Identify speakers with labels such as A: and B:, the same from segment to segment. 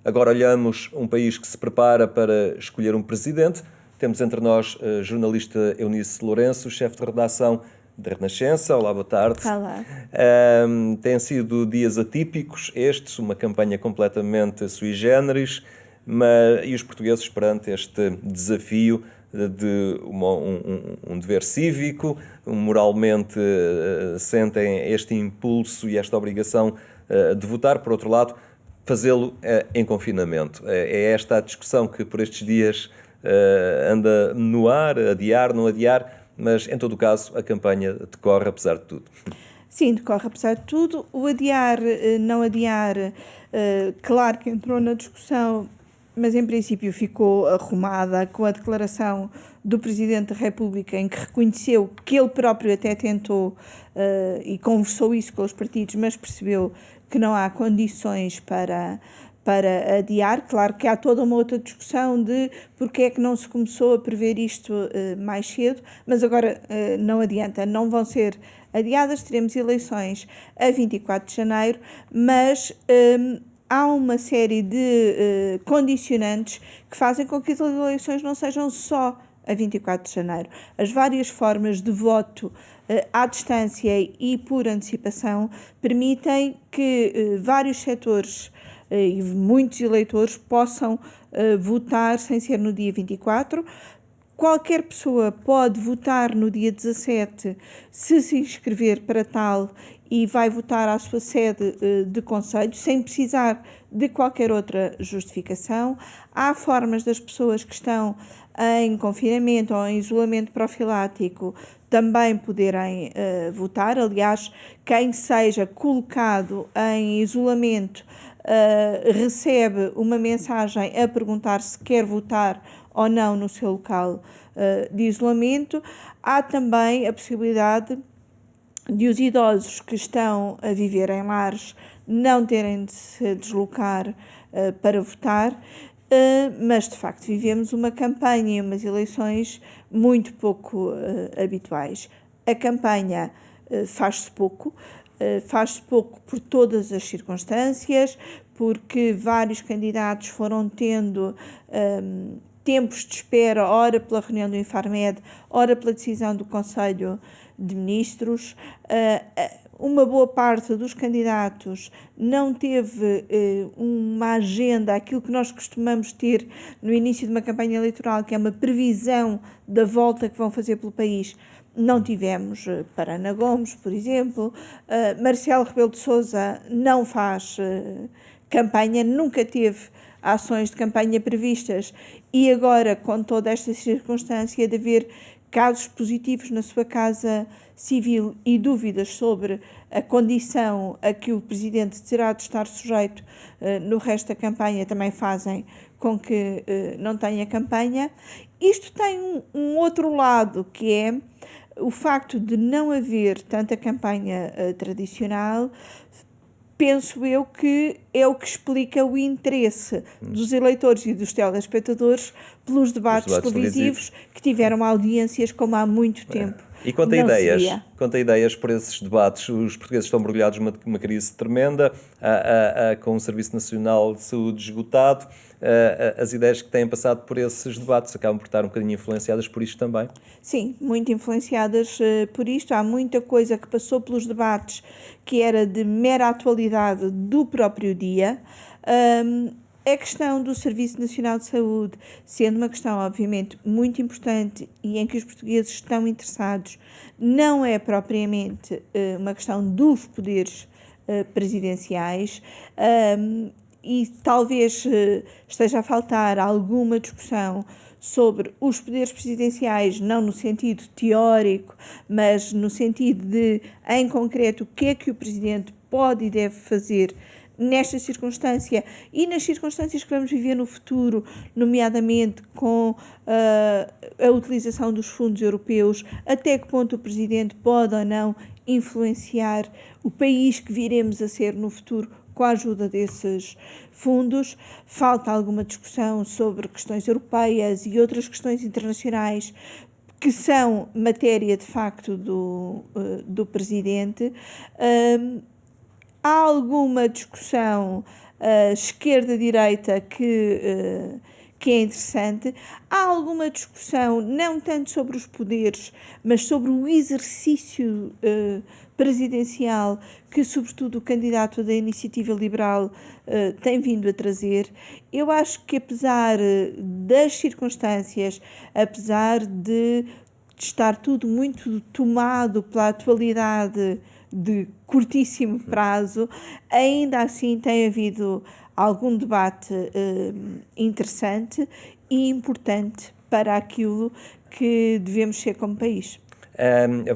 A: Agora olhamos um país que se prepara para escolher um presidente. Temos entre nós a jornalista Eunice Lourenço, chefe de redação da Renascença. Olá, boa tarde.
B: Olá.
A: Têm sido dias atípicos estes, uma campanha completamente sui generis, e os portugueses perante este desafio de um dever cívico, moralmente sentem este impulso e esta obrigação de votar. Por outro lado, fazê-lo em confinamento. É esta a discussão que por estes dias anda no ar, adiar, não adiar, mas em todo o caso a campanha decorre apesar de tudo.
B: Sim, decorre apesar de tudo. O adiar, não adiar, claro que entrou na discussão, mas em princípio ficou arrumada com a declaração do Presidente da República, em que reconheceu que ele próprio até tentou e conversou isso com os partidos, mas percebeu que não há condições para adiar. Claro que há toda uma outra discussão de porque é que não se começou a prever isto mais cedo, mas agora não adianta, não vão ser adiadas, teremos eleições a 24 de janeiro, mas há uma série de condicionantes que fazem com que as eleições não sejam só a 24 de janeiro. As várias formas de voto à distância e por antecipação permitem que vários setores e muitos eleitores possam votar sem ser no dia 24. Qualquer pessoa pode votar no dia 17 se inscrever para tal e vai votar à sua sede de conselho, sem precisar de qualquer outra justificação. Há formas das pessoas que estão em confinamento ou em isolamento profilático também poderem votar. Aliás, quem seja colocado em isolamento recebe uma mensagem a perguntar se quer votar ou não no seu local de isolamento. Há também a possibilidade de os idosos que estão a viver em lares não terem de se deslocar para votar, mas de facto vivemos uma campanha e umas eleições muito pouco habituais. A campanha faz-se pouco por todas as circunstâncias, porque vários candidatos foram tendo tempos de espera, ora pela reunião do Infarmed, ora pela decisão do Conselho de Ministros. Uma boa parte dos candidatos não teve uma agenda, aquilo que nós costumamos ter no início de uma campanha eleitoral, que é uma previsão da volta que vão fazer pelo país. Não tivemos para Ana Gomes, por exemplo. Marcelo Rebelo de Sousa não faz campanha, nunca teve ações de campanha previstas e agora, com toda esta circunstância de haver casos positivos na sua casa civil e dúvidas sobre a condição a que o Presidente terá de estar sujeito no resto da campanha, também fazem com que não tenha campanha. Isto tem um outro lado, que é o facto de não haver tanta campanha tradicional. Penso eu que é o que explica o interesse dos eleitores e dos telespectadores pelos debates televisivos que tiveram audiências como há muito tempo.
A: E quanto a ideias por esses debates, os portugueses estão mergulhados numa crise tremenda, com o Serviço Nacional de Saúde esgotado. As ideias que têm passado por esses debates acabam por estar um bocadinho influenciadas por isto também? Sim,
B: muito influenciadas por isto. Há muita coisa que passou pelos debates que era de mera atualidade do próprio dia. A questão do Serviço Nacional de Saúde, sendo uma questão obviamente muito importante e em que os portugueses estão interessados, não é propriamente uma questão dos poderes presidenciais, e talvez esteja a faltar alguma discussão sobre os poderes presidenciais, não no sentido teórico, mas no sentido de, em concreto, o que é que o Presidente pode e deve fazer nesta circunstância e nas circunstâncias que vamos viver no futuro, nomeadamente com a utilização dos fundos europeus, até que ponto o Presidente pode ou não influenciar o país que viremos a ser no futuro com a ajuda desses fundos. Falta alguma discussão sobre questões europeias e outras questões internacionais que são matéria, de facto, do Presidente. Há alguma discussão esquerda-direita que é interessante. Há alguma discussão, não tanto sobre os poderes, mas sobre o exercício presidencial que, sobretudo, o candidato da Iniciativa Liberal tem vindo a trazer. Eu acho que, apesar das circunstâncias, apesar de estar tudo muito tomado pela atualidade de curtíssimo prazo, ainda assim tem havido algum debate interessante e importante para aquilo que devemos ser como país.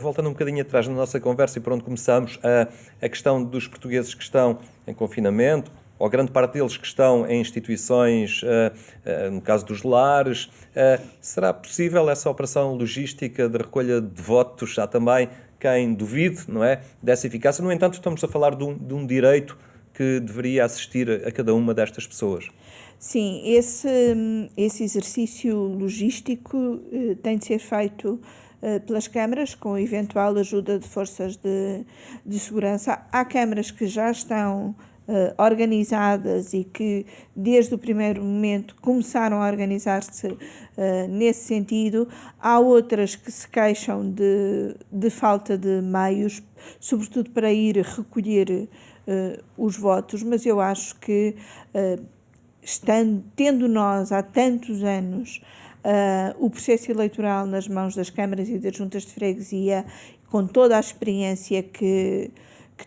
A: Voltando um bocadinho atrás na nossa conversa e por onde começamos, a questão dos portugueses que estão em confinamento, ou grande parte deles que estão em instituições, no caso dos lares, será possível essa operação logística de recolha de votos? Há também quem duvide, não é, dessa eficácia. No entanto, estamos a falar de um direito que deveria assistir a cada uma destas pessoas.
B: Sim, esse exercício logístico tem de ser feito pelas câmaras, com eventual ajuda de forças de segurança. Há câmaras que já estão organizadas e que, desde o primeiro momento, começaram a organizar-se nesse sentido. Há outras que se queixam de falta de meios, sobretudo para ir recolher os votos, mas eu acho que, tendo nós há tantos anos o processo eleitoral nas mãos das câmaras e das juntas de freguesia, com toda a experiência que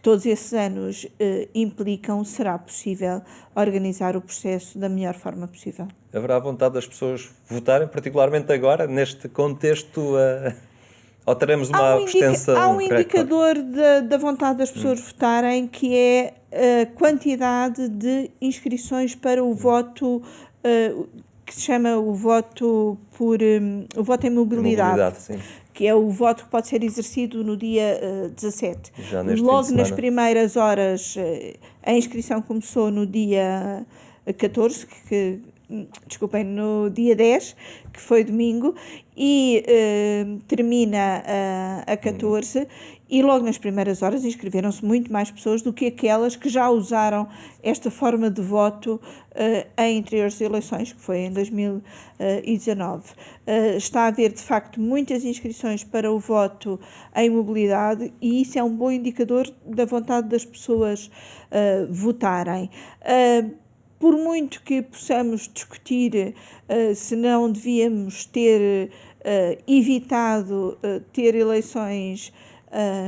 B: todos esses anos implicam, será possível organizar o processo da melhor forma possível.
A: Haverá vontade das pessoas votarem, particularmente agora, neste contexto, ou teremos uma abstenção?
B: Há um indicador da vontade das pessoas votarem, que é a quantidade de inscrições para o voto, que se chama o voto o voto em mobilidade,
A: sim.
B: Que é o voto que pode ser exercido no dia 17.
A: Já neste
B: Logo nas primeiras horas, a inscrição começou no dia 14, desculpem, no dia 10, que foi domingo, e termina a 14, e logo nas primeiras horas inscreveram-se muito mais pessoas do que aquelas que já usaram esta forma de voto em anteriores eleições, que foi em 2019. Está a haver, de facto, muitas inscrições para o voto em mobilidade, e isso é um bom indicador da vontade das pessoas votarem. Por muito que possamos discutir se não devíamos ter evitado ter eleições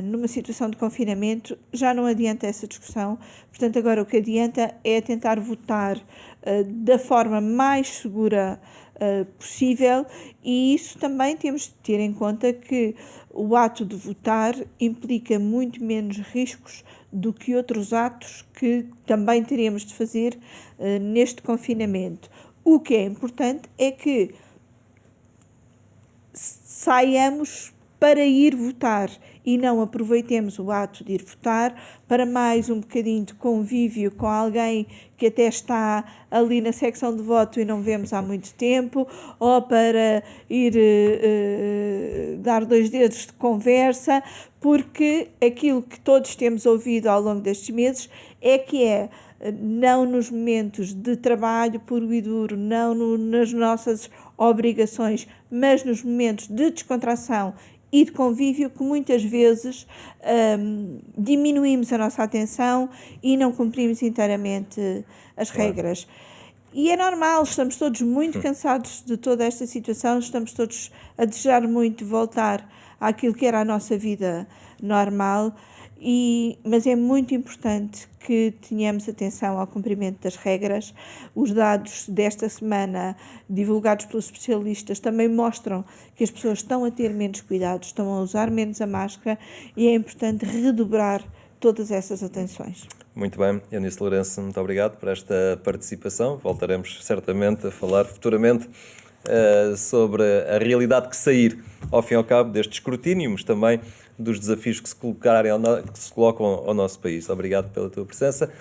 B: numa situação de confinamento, já não adianta essa discussão. Portanto, agora o que adianta é tentar votar da forma mais segura possível, e isso também temos de ter em conta que o ato de votar implica muito menos riscos do que outros atos que também teríamos de fazer neste confinamento. O que é importante é que saiamos para ir votar e não aproveitemos o ato de ir votar para mais um bocadinho de convívio com alguém que até está ali na secção de voto e não vemos há muito tempo, ou para ir dar 2 dedos de conversa, porque aquilo que todos temos ouvido ao longo destes meses é que não nos momentos de trabalho puro e duro, não nas nossas obrigações, mas nos momentos de descontração e de convívio, que muitas vezes diminuímos a nossa atenção e não cumprimos inteiramente as regras. E é normal, estamos todos muito cansados de toda esta situação, estamos todos a desejar muito voltar àquilo que era a nossa vida normal, mas é muito importante que tenhamos atenção ao cumprimento das regras. Os dados desta semana, divulgados pelos especialistas, também mostram que as pessoas estão a ter menos cuidados, estão a usar menos a máscara, e é importante redobrar todas essas atenções.
A: Muito bem, Eunice Lourenço, muito obrigado por esta participação. Voltaremos certamente a falar futuramente sobre a realidade que sair, ao fim e ao cabo, deste escrutínio, mas também dos desafios que se colocam ao nosso país. Obrigado pela tua presença.